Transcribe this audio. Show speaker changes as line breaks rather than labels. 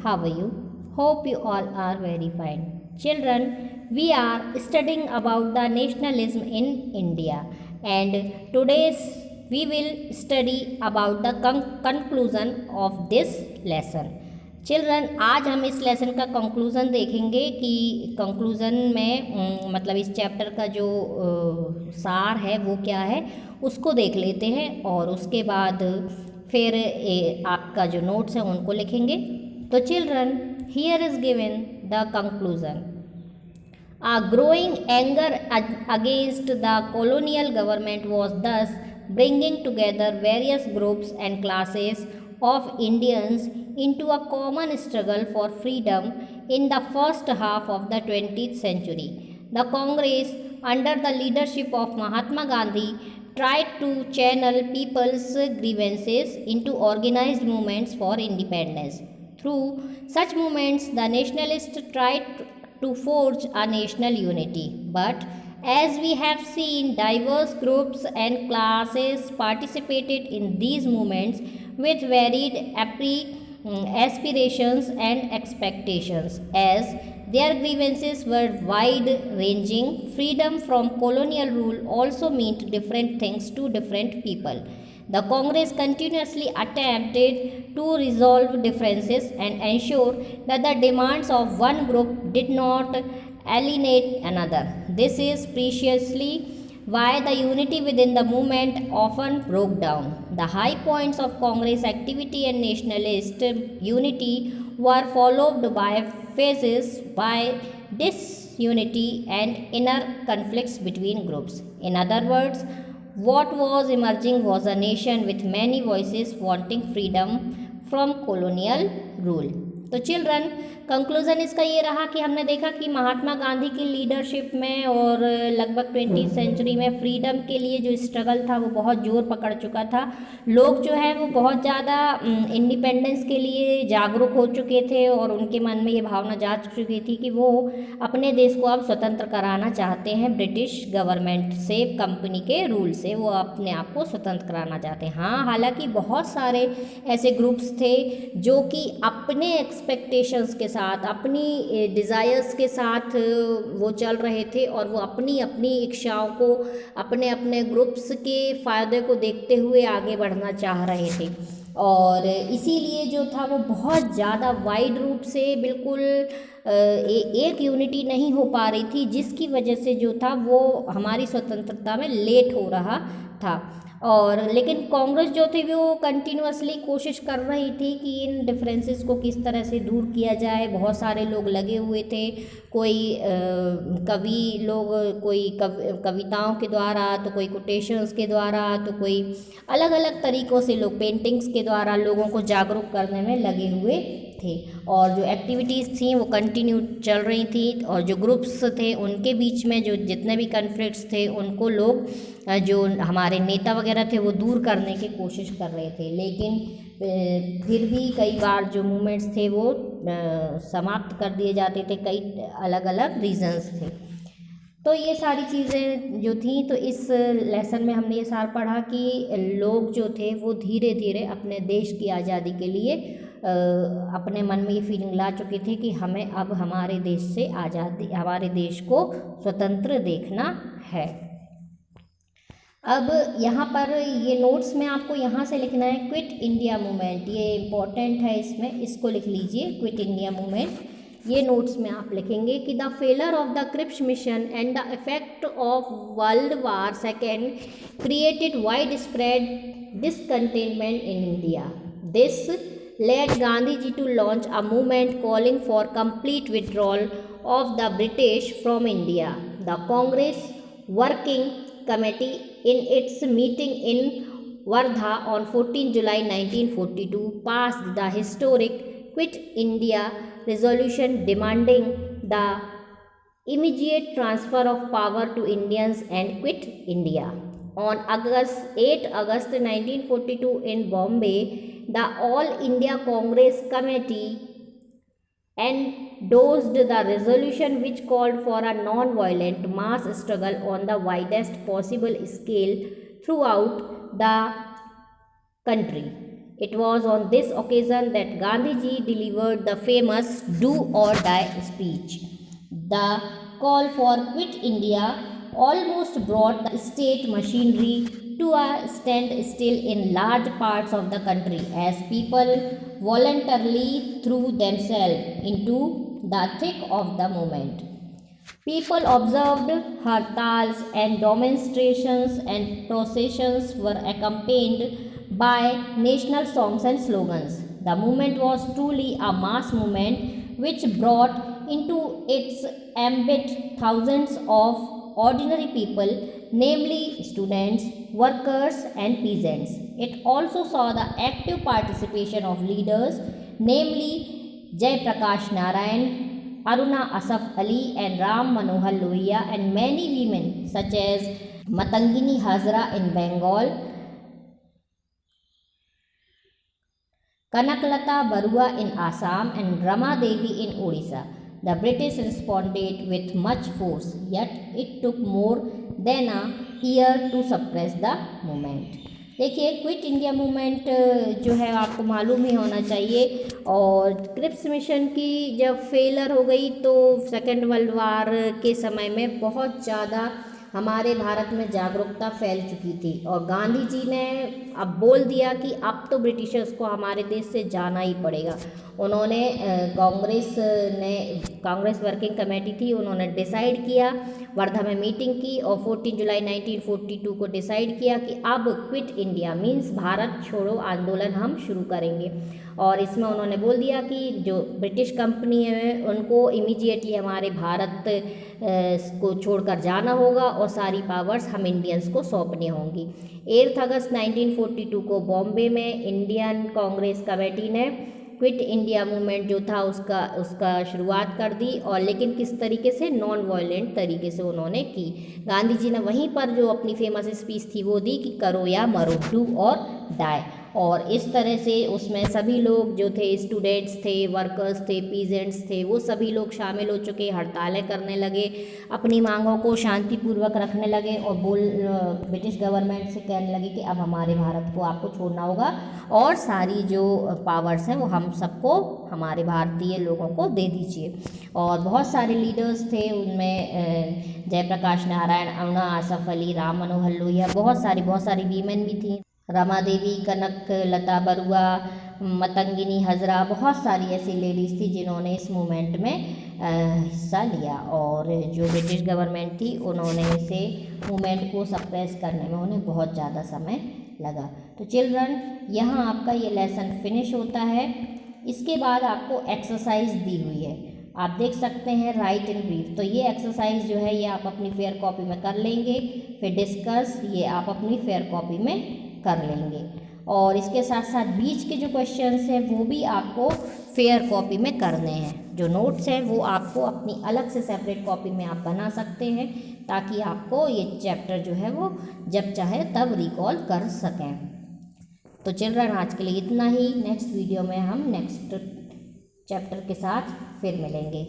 How are you? Hope you all are very fine. Children, we are studying about the nationalism in India, and today's we will study about the conclusion of this lesson. Children, आज हम इस lesson का conclusion देखेंगे कि conclusion में मतलब इस chapter का जो सार है वो क्या है उसको देख लेते हैं और उसके बाद फिर आपका जो नोट्स है उनको लिखेंगे. तो children, here is given the conclusion. A growing anger against the colonial government was thus bringing together various groups and classes of Indians into a common struggle for freedom in the first half of the 20th century. The Congress, under the leadership of Mahatma Gandhi, tried to channel people's grievances into organized movements for independence. Through such movements, the nationalists tried to forge a national unity. But as we have seen, diverse groups and classes participated in these movements with varied aspirations and expectations. As their grievances were wide ranging, freedom from colonial rule also meant different things to different people. The Congress continuously attempted to resolve differences and ensure that the demands of one group did not alienate another. This is precisely why the unity within the movement often broke down. The high points of Congress activity and nationalist unity were followed by phases by disunity and inner conflicts between groups. In other words, what was emerging was a nation with many voices wanting freedom from colonial rule. तो children, conclusion इसका ये रहा कि हमने देखा कि महात्मा गांधी की leadership में और लगभग 20वीं सेंचुरी में फ्रीडम के लिए जो स्ट्रगल था वो बहुत ज़ोर पकड़ चुका था. लोग जो है वो बहुत ज़्यादा इंडिपेंडेंस के लिए जागरूक हो चुके थे और उनके मन में ये भावना जाग चुकी थी कि वो अपने देश को अब स्वतंत्र कराना चाहते हैं ब्रिटिश गवर्नमेंट से, कंपनी के रूल से वो अपने आप को स्वतंत्र कराना चाहते हैं. हाँ, हालांकि बहुत सारे ऐसे ग्रुप्स थे जो कि अपने एक्सपेक्टेशंस के साथ, अपनी डिज़ायर्स के साथ वो चल रहे थे और वो अपनी अपनी इच्छाओं को, अपने अपने ग्रुप्स के फ़ायदे को देखते हुए आगे बढ़ना चाह रहे थे. और इसीलिए जो था वो बहुत ज़्यादा वाइड रूप से बिल्कुल एक यूनिटी नहीं हो पा रही थी, जिसकी वजह से जो था वो हमारी स्वतंत्रता में लेट हो रहा था. और लेकिन कांग्रेस जो थी वो कंटिन्यूसली कोशिश कर रही थी कि इन डिफरेंसेस को किस तरह से दूर किया जाए. बहुत सारे लोग लगे हुए थे, कोई कवि लोग, कोई कविताओं के द्वारा, तो कोई कोटेशंस के द्वारा, तो कोई अलग अलग तरीक़ों से लोग पेंटिंग्स के द्वारा लोगों को जागरूक करने में लगे हुए थे. और जो एक्टिविटीज़ थी वो कंटिन्यू चल रही थी और जो ग्रुप्स थे उनके बीच में जो जितने भी कन्फ्लिक्ट्स थे उनको लोग, जो हमारे नेता वगैरह थे, वो दूर करने की कोशिश कर रहे थे. लेकिन फिर भी कई बार जो मूवमेंट्स थे वो समाप्त कर दिए जाते थे, कई अलग अलग रीजंस थे. तो ये सारी चीज़ें जो थी, तो इस लेसन में हमने ये सार पढ़ा कि लोग जो थे वो धीरे धीरे अपने देश की आज़ादी के लिए अपने मन में ये फीलिंग ला चुके थे कि हमें अब हमारे देश से आज़ादी, हमारे देश को स्वतंत्र देखना है. अब यहाँ पर ये नोट्स में आपको यहाँ से लिखना है क्विट इंडिया मूवमेंट. ये इम्पोर्टेंट है, इसमें इसको लिख लीजिए, क्विट इंडिया मूवमेंट. ये नोट्स में आप लिखेंगे कि the failure of the Cripps mission and the effect of world war second created wide spread discontentment in India. This led Gandhi ji to launch a movement calling for complete withdrawal of the British from India. The Congress Working Committee in its meeting in Wardha on 14 July 1942 passed the historic Quit India resolution demanding the immediate transfer of power to Indians and quit India. On 8 August 1942 in Bombay, the All India Congress Committee endorsed the resolution which called for a non-violent mass struggle on the widest possible scale throughout the country. It was on this occasion that Gandhiji delivered the famous Do or Die speech. The call for Quit India almost brought the state machinery to a standstill in large parts of the country as people voluntarily threw themselves into the thick of the movement. People observed hartals and demonstrations and processions were accompanied by national songs and slogans. The movement was truly a mass movement which brought into its ambit thousands of ordinary people, namely students, workers, and peasants. It also saw the active participation of leaders, namely Jai Prakash Narayan, Aruna Asaf Ali, and Ram Manohar Lohia, and many women such as Matangini Hazra in Bengal, Kanaklata Barua in Assam, and Rama Devi in Odisha. The British responded with much force, yet it took more than a year to suppress the movement. देखिए, quit India movement जो है आपको मालूम ही होना चाहिए। और Cripps mission की जब फेलर हो गई तो सेकेंड वर्ल्ड वार के समय में बहुत ज़्यादा हमारे भारत में जागरूकता फैल चुकी थी और गांधी जी ने अब बोल दिया कि अब तो ब्रिटिशर्स को हमारे देश से जाना ही पड़ेगा। उन्होंने कांग्रेस वर्किंग कमेटी थी, उन्होंने डिसाइड किया, वर्धा में मीटिंग की और 14 जुलाई 1942 को डिसाइड किया कि अब क्विट इंडिया मीन्स भारत छोड़ो आंदोलन हम शुरू करेंगे। और इसमें उन्होंने बोल दिया कि जो ब्रिटिश कंपनी है उनको इमीडिएटली हमारे भारत को छोड़कर जाना होगा और सारी पावर्स हम इंडियंस को सौंपनी होंगी। 8 अगस्त 1942 को बॉम्बे में इंडियन कांग्रेस कमेटी ने क्विट इंडिया मूवमेंट जो था उसका शुरुआत कर दी। और लेकिन किस तरीके से, नॉन वायलेंट तरीके से उन्होंने की। गांधी जी ने वहीं पर जो अपनी फेमस स्पीच थी वो दी कि करो या मरो, डू और डाई। और इस तरह से उसमें सभी लोग जो थे, स्टूडेंट्स थे, वर्कर्स थे, पीजेंट्स थे, वो सभी लोग शामिल हो चुके, हड़तालें करने लगे, अपनी मांगों को शांतिपूर्वक रखने लगे और ब्रिटिश गवर्नमेंट से कहने लगे कि अब हमारे भारत को आपको छोड़ना होगा और सारी जो पावर्स हैं वो हम सबको, हमारे भारतीय लोगों को दे दीजिए। और बहुत सारे लीडर्स थे, उनमें जयप्रकाश नारायण, अरुणा आसफ अली, राम मनोहर लोहिया, बहुत सारी वीमेन भी थी, रमा देवी, कनक लता बरुआ, मतंगिनी हजरा, बहुत सारी ऐसी लेडीज़ थी जिन्होंने इस मूवमेंट में हिस्सा लिया। और जो ब्रिटिश गवर्नमेंट थी उन्होंने इसे मूवमेंट को सप्रेस करने में उन्हें बहुत ज़्यादा समय लगा। तो चिल्ड्रन, यहाँ आपका ये लेसन फिनिश होता है। इसके बाद आपको एक्सरसाइज दी हुई है, आप देख सकते हैं, राइट इन ब्रीफ। तो ये एक्सरसाइज जो है ये आप अपनी फेयर कॉपी में कर लेंगे। फिर डिस्कस, ये आप अपनी फेयर कॉपी में कर लेंगे। और इसके साथ साथ बीच के जो क्वेश्चंस हैं वो भी आपको फेयर कॉपी में करने हैं। जो नोट्स हैं वो आपको अपनी अलग से सेपरेट कॉपी में आप बना सकते हैं ताकि आपको ये चैप्टर जो है वो जब चाहे तब रिकॉल कर सकें। तो चिल्ड्रन, आज के लिए इतना ही। नेक्स्ट वीडियो में हम नेक्स्ट चैप्टर के साथ फिर मिलेंगे।